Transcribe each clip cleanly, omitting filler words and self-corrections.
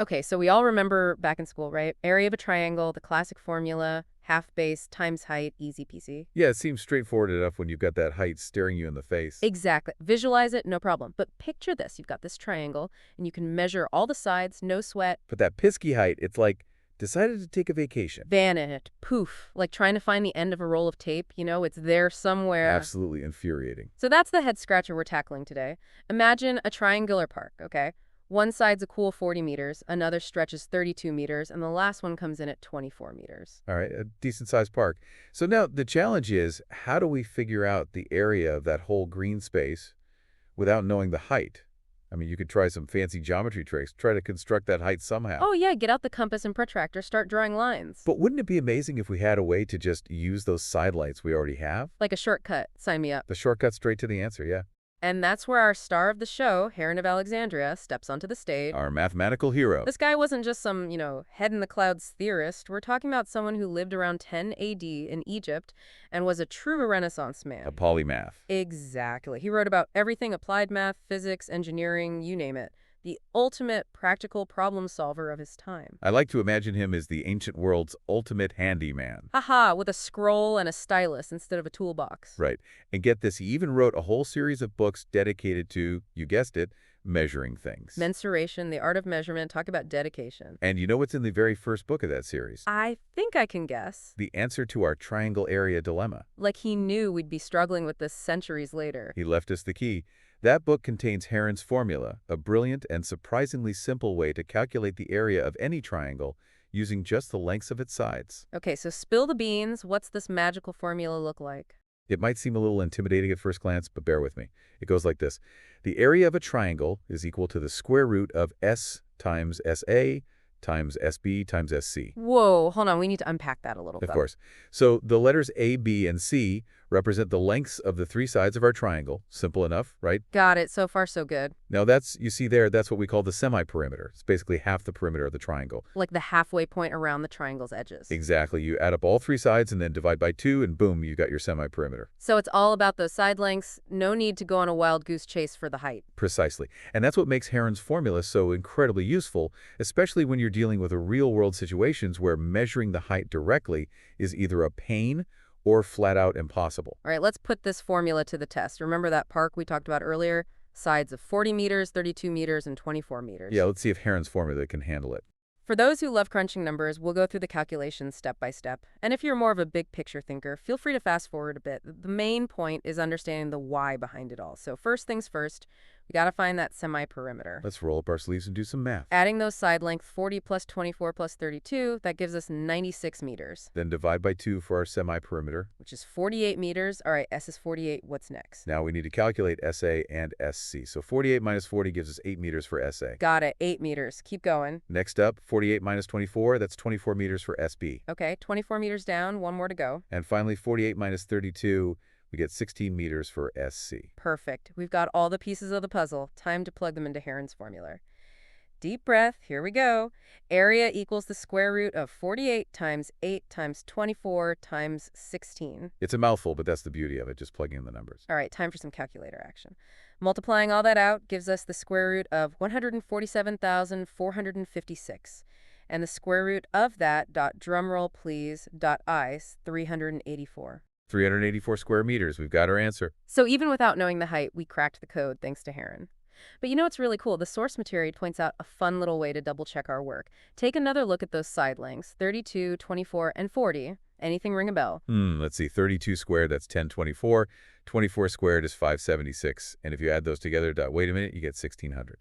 Okay, so we all remember back in school, right? Area of a triangle, the classic formula, half base times height, easy peasy. Yeah, it seems straightforward enough when you've got that height staring you in the face. Exactly. Visualize it, no problem. But picture this. You've got this triangle, and you can measure all the sides, no sweat. But that Pisky height, it's like, decided to take a vacation. Vanish, poof, like trying to find the end of a roll of tape, it's there somewhere. Absolutely infuriating. So that's the head scratcher we're tackling today. Imagine a triangular park, okay? One side's a cool 40 meters, another stretches 32 meters, and the last one comes in at 24 meters. All right, a decent-sized park. So now the challenge is, how do we figure out the area of that whole green space without knowing the height? I mean, you could try some fancy geometry tricks, try to construct that height somehow. Oh yeah, get out the compass and protractor, start drawing lines. But wouldn't it be amazing if we had a way to just use those side lights we already have? Like a shortcut, sign me up. The shortcut straight to the answer, yeah. And that's where our star of the show, Heron of Alexandria, steps onto the stage. Our mathematical hero. This guy wasn't just some, head-in-the-clouds theorist. We're talking about someone who lived around 10 AD in Egypt and was a true Renaissance man. A polymath. Exactly. He wrote about everything: applied math, physics, engineering, you name it. The ultimate practical problem solver of his time. I like to imagine him as the ancient world's ultimate handyman. Haha, with a scroll and a stylus instead of a toolbox. Right. And get this, he even wrote a whole series of books dedicated to, you guessed it, measuring things. Mensuration, the art of measurement, talk about dedication. And you know what's in the very first book of that series? I think I can guess. The answer to our triangle area dilemma. Like he knew we'd be struggling with this centuries later. He left us the key. That book contains Heron's formula, a brilliant and surprisingly simple way to calculate the area of any triangle using just the lengths of its sides. Okay, so spill the beans. What's this magical formula look like? It might seem a little intimidating at first glance, but bear with me. It goes like this. The area of a triangle is equal to the square root of S times SA times SB times SC. Whoa, hold on. We need to unpack that a little bit. Of course. So the letters A, B, and C represent the lengths of the three sides of our triangle. Simple enough, right? Got it. So far, so good. Now you see there, that's what we call the semi-perimeter. It's basically half the perimeter of the triangle. Like the halfway point around the triangle's edges. Exactly. You add up all three sides and then divide by 2, and boom, you got your semi-perimeter. So it's all about those side lengths. No need to go on a wild goose chase for the height. Precisely. And that's what makes Heron's formula so incredibly useful, especially when you're dealing with real-world situations where measuring the height directly is either a pain or flat out impossible. All right, let's put this formula to the test. Remember that park we talked about earlier? Sides of 40 meters, 32 meters, and 24 meters. Yeah, let's see if Heron's formula can handle it. For those who love crunching numbers, we'll go through the calculations step by step. And if you're more of a big picture thinker, feel free to fast forward a bit. The main point is understanding the why behind it all. So first things first, we got to find that semi-perimeter. Let's roll up our sleeves and do some math. Adding those side lengths, 40 plus 24 plus 32, that gives us 96 meters. Then divide by 2 for our semi-perimeter. Which is 48 meters. All right, S is 48. What's next? Now we need to calculate SA and SC. So 48 minus 40 gives us 8 meters for SA. Got it, 8 meters. Keep going. Next up, 48 minus 24, that's 24 meters for SB. Okay, 24 meters down, one more to go. And finally, 48 minus 32, we get 16 meters for SC. Perfect. We've got all the pieces of the puzzle. Time to plug them into Heron's formula. Deep breath. Here we go. Area equals the square root of 48 times 8 times 24 times 16. It's a mouthful, but that's the beauty of it, just plugging in the numbers. All right, time for some calculator action. Multiplying all that out gives us the square root of 147,456. And the square root of that, drumroll please, is 384. 384 square meters. We've got our answer. So even without knowing the height, we cracked the code thanks to Heron. But you know what's really cool? The source material points out a fun little way to double-check our work. Take another look at those side lengths, 32, 24, and 40. Anything ring a bell? Let's see. 32 squared, that's 1024. 24 squared is 576. And if you add those together, wait a minute, you get 1600.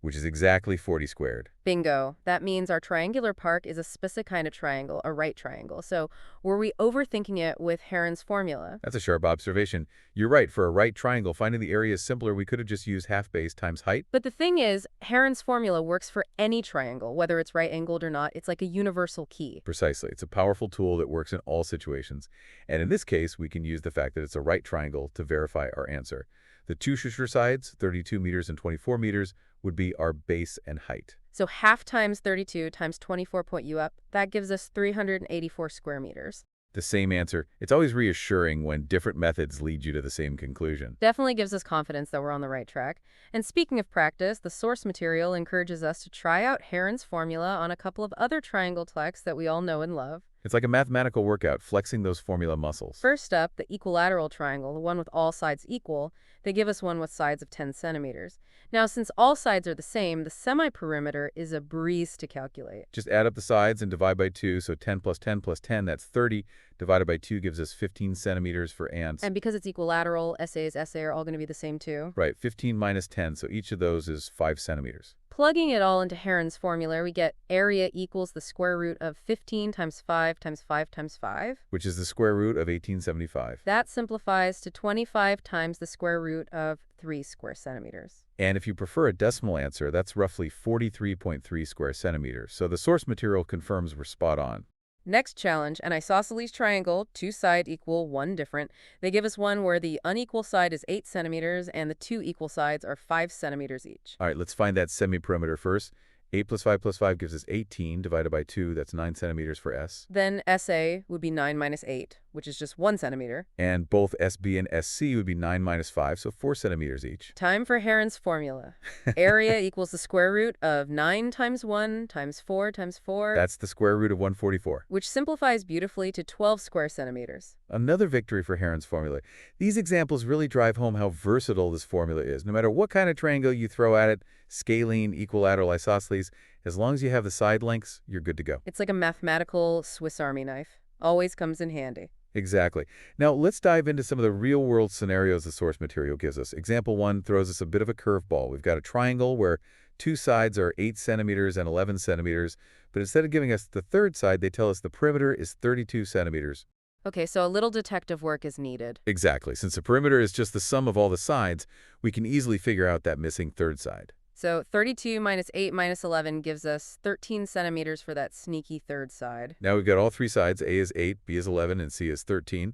Which is exactly 40 squared. Bingo. That means our triangular park is a specific kind of triangle, a right triangle. So were we overthinking it with Heron's formula? That's a sharp observation. You're right. For a right triangle, finding the area is simpler. We could have just used half base times height. But the thing is, Heron's formula works for any triangle, whether it's right-angled or not. It's like a universal key. Precisely. It's a powerful tool that works in all situations. And in this case, we can use the fact that it's a right triangle to verify our answer. The two shorter sides, 32 meters and 24 meters, would be our base and height. So half times 32 times 24 point you up, that gives us 384 square meters. The same answer. It's always reassuring when different methods lead you to the same conclusion. Definitely gives us confidence that we're on the right track. And speaking of practice, the source material encourages us to try out Heron's formula on a couple of other triangle texts that we all know and love. It's like a mathematical workout, flexing those formula muscles. First up, the equilateral triangle, the one with all sides equal. They give us one with sides of 10 centimeters. Now, since all sides are the same, the semi-perimeter is a breeze to calculate. Just add up the sides and divide by 2, so 10 plus 10 plus 10, that's 30. Divided by 2 gives us 15 centimeters for ants. And because it's equilateral, SA's SA are all going to be the same too. Right, 15 minus 10, so each of those is 5 centimeters. Plugging it all into Heron's formula, we get area equals the square root of 15 times 5 times 5 times 5. Which is the square root of 1875. That simplifies to 25 times the square root of 3 square centimeters. And if you prefer a decimal answer, that's roughly 43.3 square centimeters. So the source material confirms we're spot on. Next challenge, an isosceles triangle, two side equal, one different. They give us one where the unequal side is 8 centimeters and the two equal sides are 5 centimeters each. All right, let's find that semi-perimeter first. 8 plus 5 gives us 18, divided by 2, that's 9 centimeters for S. Then SA would be 9 minus 8, which is just 1 centimeter. And both SB and SC would be 9 minus 5, so 4 centimeters each. Time for Heron's formula. Area equals the square root of 9 times 1 times 4 times 4. That's the square root of 144. Which simplifies beautifully to 12 square centimeters. Another victory for Heron's formula. These examples really drive home how versatile this formula is. No matter what kind of triangle you throw at it, scalene, equilateral, isosceles, as long as you have the side lengths, you're good to go. It's like a mathematical Swiss Army knife. Always comes in handy. Exactly. Now, let's dive into some of the real-world scenarios the source material gives us. Example 1 throws us a bit of a curveball. We've got a triangle where two sides are 8 centimeters and 11 centimeters, but instead of giving us the third side, they tell us the perimeter is 32 centimeters. Okay, so a little detective work is needed. Exactly. Since the perimeter is just the sum of all the sides, we can easily figure out that missing third side. So 32 minus 8 minus 11 gives us 13 centimeters for that sneaky third side. Now we've got all three sides. A is 8, B is 11, and C is 13.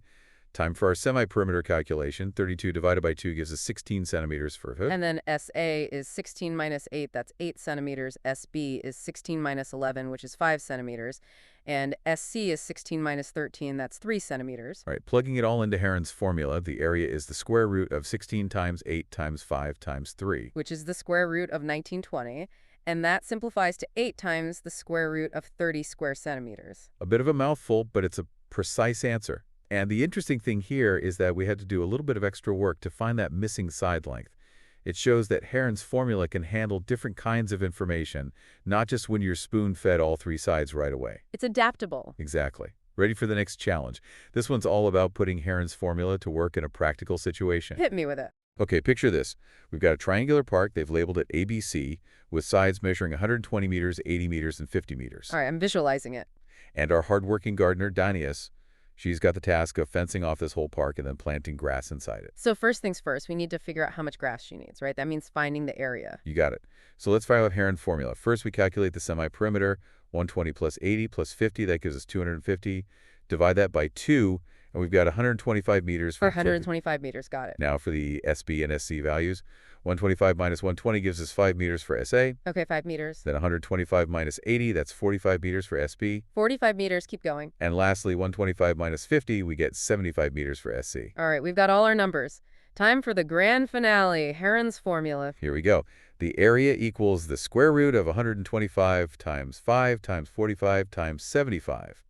Time for our semi-perimeter calculation. 32 divided by 2 gives us 16 centimeters for a foot. And then SA is 16 minus 8, that's 8 centimeters. SB is 16 minus 11, which is 5 centimeters. And SC is 16 minus 13, that's 3 centimeters. All right, plugging it all into Heron's formula, the area is the square root of 16 times 8 times 5 times 3. Which is the square root of 1920. And that simplifies to 8 times the square root of 30 square centimeters. A bit of a mouthful, but it's a precise answer. And the interesting thing here is that we had to do a little bit of extra work to find that missing side length. It shows that Heron's formula can handle different kinds of information, not just when you're spoon-fed all three sides right away. It's adaptable. Exactly. Ready for the next challenge. This one's all about putting Heron's formula to work in a practical situation. Hit me with it. Okay, picture this. We've got a triangular park. They've labeled it ABC, with sides measuring 120 meters, 80 meters, and 50 meters. All right, I'm visualizing it. And our hardworking gardener, Danius, she's got the task of fencing off this whole park and then planting grass inside it. So first things first, we need to figure out how much grass she needs, right? That means finding the area. You got it. So let's file out Heron's formula. First, we calculate the semi-perimeter. 120 plus 80 plus 50, that gives us 250. Divide that by 2, and we've got 125 meters. For 125 meters, got it. Now for the SB and SC values. 125 minus 120 gives us 5 meters for SA. Okay, 5 meters. Then 125 minus 80, that's 45 meters for SB. 45 meters, keep going. And lastly, 125 minus 50, we get 75 meters for SC. All right, we've got all our numbers. Time for the grand finale, Heron's formula. Here we go. The area equals the square root of 125 times 5 times 45 times 75.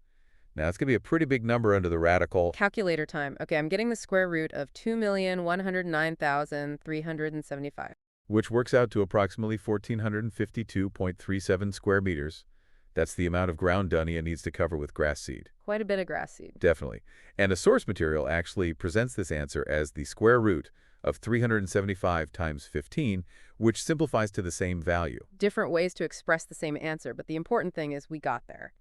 Now, it's going to be a pretty big number under the radical. Calculator time. Okay, I'm getting the square root of 2,109,375. Which works out to approximately 1,452.37 square meters. That's the amount of ground Dunia needs to cover with grass seed. Quite a bit of grass seed. Definitely. And a source material actually presents this answer as the square root of 375 times 15, which simplifies to the same value. Different ways to express the same answer, but the important thing is we got there.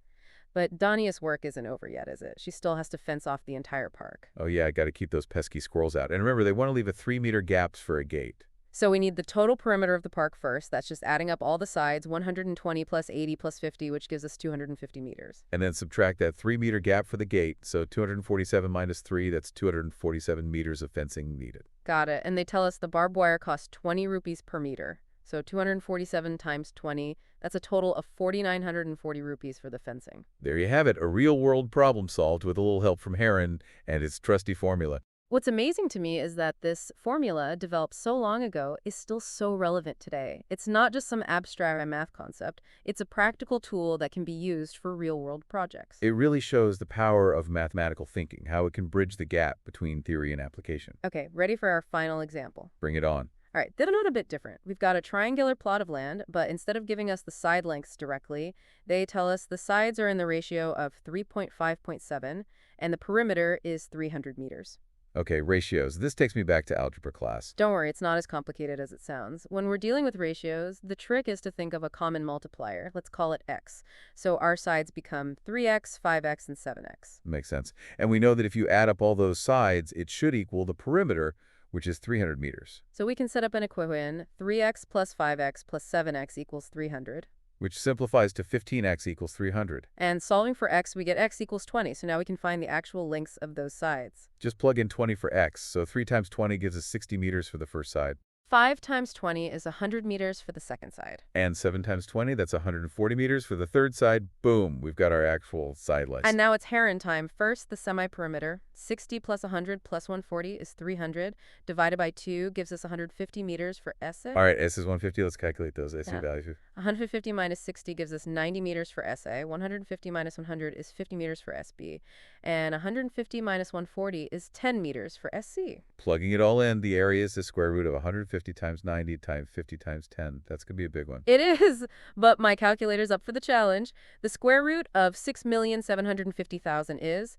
But Dania's work isn't over yet, is it? She still has to fence off the entire park. Oh yeah, I got to keep those pesky squirrels out. And remember, they want to leave a 3-meter gaps for a gate. So we need the total perimeter of the park first. That's just adding up all the sides, 120 plus 80 plus 50, which gives us 250 meters. And then subtract that 3-meter gap for the gate. So 247 minus 3, that's 247 meters of fencing needed. Got it. And they tell us the barbed wire costs 20 rupees per meter. So 247 times 20, that's a total of 4,940 rupees for the fencing. There you have it, a real-world problem solved with a little help from Heron and its trusty formula. What's amazing to me is that this formula, developed so long ago, is still so relevant today. It's not just some abstract math concept, it's a practical tool that can be used for real-world projects. It really shows the power of mathematical thinking, how it can bridge the gap between theory and application. Okay, ready for our final example. Bring it on. All right, this one a bit different. We've got a triangular plot of land, but instead of giving us the side lengths directly, they tell us the sides are in the ratio of 3.5.7, and the perimeter is 300 meters. Okay, ratios. This takes me back to algebra class. Don't worry, it's not as complicated as it sounds. When we're dealing with ratios, the trick is to think of a common multiplier. Let's call it x. So our sides become 3x, 5x, and 7x. Makes sense. And we know that if you add up all those sides, it should equal the perimeter, which is 300 meters, So we can set up an equation: 3x plus 5x plus 7x equals 300. which simplifies to 15x equals 300. And solving for x, we get x equals 20, so now we can find the actual lengths of those sides. Just plug in 20 for x, so 3 times 20 gives us 60 meters for the first side. 5 times 20 is 100 meters for the second side. And 7 times 20, that's 140 meters for the third side. Boom, we've got our actual side lengths. And now it's Heron time. First, the semi-perimeter. 60 plus 100 plus 140 is 300. Divided by 2 gives us 150 meters for SA. All right, S is 150. Let's calculate those SE Yeah. values. 150 minus 60 gives us 90 meters for SA. 150 minus 100 is 50 meters for SB. And 150 minus 140 is 10 meters for SC. Plugging it all in, the area is the square root of 150 times 90 times 50 times 10. That's going to be a big one. It is, but my calculator's up for the challenge. The square root of 6,750,000 is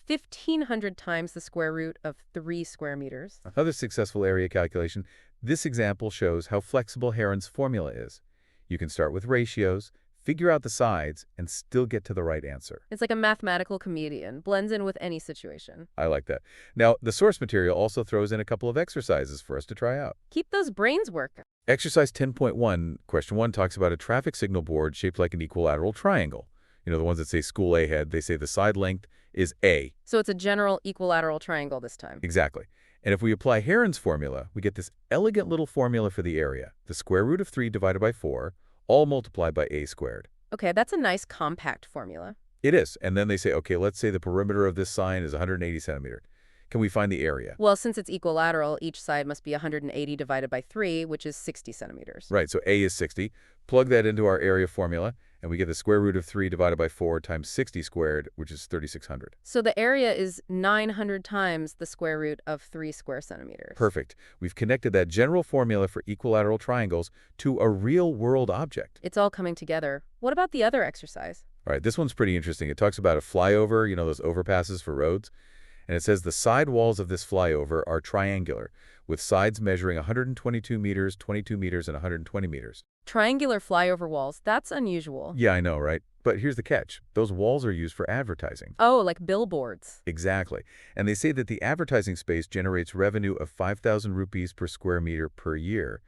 1,500 times the square root of 3 square meters. Another successful area calculation. This example shows how flexible Heron's formula is. You can start with ratios, figure out the sides, and still get to the right answer. It's like a mathematical comedian, blends in with any situation. I like that. Now, the source material also throws in a couple of exercises for us to try out. Keep those brains working. Exercise 10.1, question 1 talks about a traffic signal board shaped like an equilateral triangle. You know, the ones that say school ahead, they say the side length is A. So it's a general equilateral triangle this time. Exactly. And if we apply Heron's formula, we get this elegant little formula for the area. The square root of 3 divided by 4, all multiplied by A squared. Okay, that's a nice compact formula. It is. And then they say, okay, let's say the perimeter of this sign is 180 centimeters. Can we find the area? Well, since it's equilateral, each side must be 180 divided by 3, which is 60 centimeters. Right, so A is 60. Plug that into our area formula, and we get the square root of 3 divided by 4 times 60 squared, which is 3,600. So the area is 900 times the square root of 3 square centimeters. Perfect. We've connected that general formula for equilateral triangles to a real-world object. It's all coming together. What about the other exercise? All right, this one's pretty interesting. It talks about a flyover, you know, those overpasses for roads. And it says the side walls of this flyover are triangular, with sides measuring 122 meters, 22 meters, and 120 meters. Triangular flyover walls, that's unusual. Yeah, I know, right? But here's the catch. Those walls are used for advertising. Oh, like billboards. Exactly. And they say that the advertising space generates revenue of 5,000 rupees per square meter per year.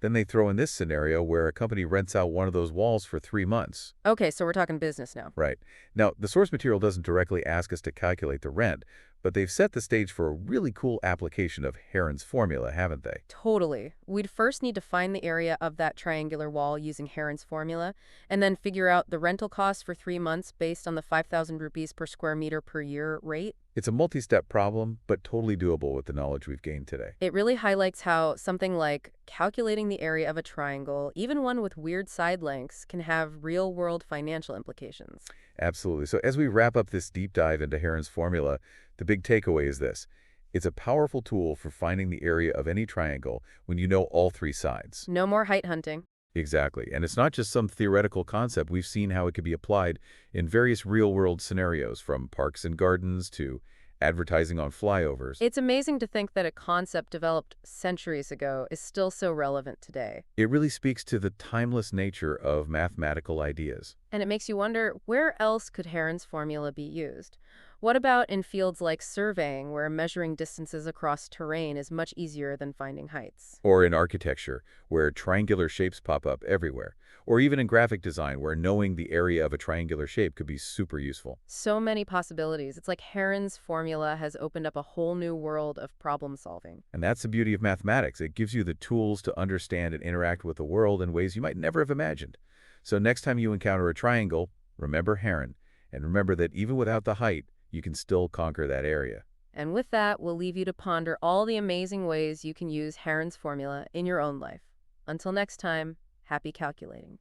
Then they throw in this scenario where a company rents out one of those walls for 3 months. Okay, so we're talking business now. Right. Now, the source material doesn't directly ask us to calculate the rent, but they've set the stage for a really cool application of Heron's formula, haven't they? Totally. We'd first need to find the area of that triangular wall using Heron's formula, and then figure out the rental cost for 3 months based on the 5,000 rupees per square meter per year rate. It's a multi-step problem, but totally doable with the knowledge we've gained today. It really highlights how something like calculating the area of a triangle, even one with weird side lengths, can have real-world financial implications. Absolutely. So as we wrap up this deep dive into Heron's formula, the big takeaway is this. It's a powerful tool for finding the area of any triangle when you know all 3 sides. No more height hunting. Exactly. And it's not just some theoretical concept. We've seen how it could be applied in various real-world scenarios, from parks and gardens to advertising on flyovers. It's amazing to think that a concept developed centuries ago is still so relevant today. It really speaks to the timeless nature of mathematical ideas. And it makes you wonder, where else could Heron's formula be used? What about in fields like surveying, where measuring distances across terrain is much easier than finding heights? Or in architecture, where triangular shapes pop up everywhere. Or even in graphic design, where knowing the area of a triangular shape could be super useful. So many possibilities. It's like Heron's formula has opened up a whole new world of problem solving. And that's the beauty of mathematics. It gives you the tools to understand and interact with the world in ways you might never have imagined. So next time you encounter a triangle, remember Heron. And remember that even without the height, you can still conquer that area. And with that, we'll leave you to ponder all the amazing ways you can use Heron's formula in your own life. Until next time, happy calculating.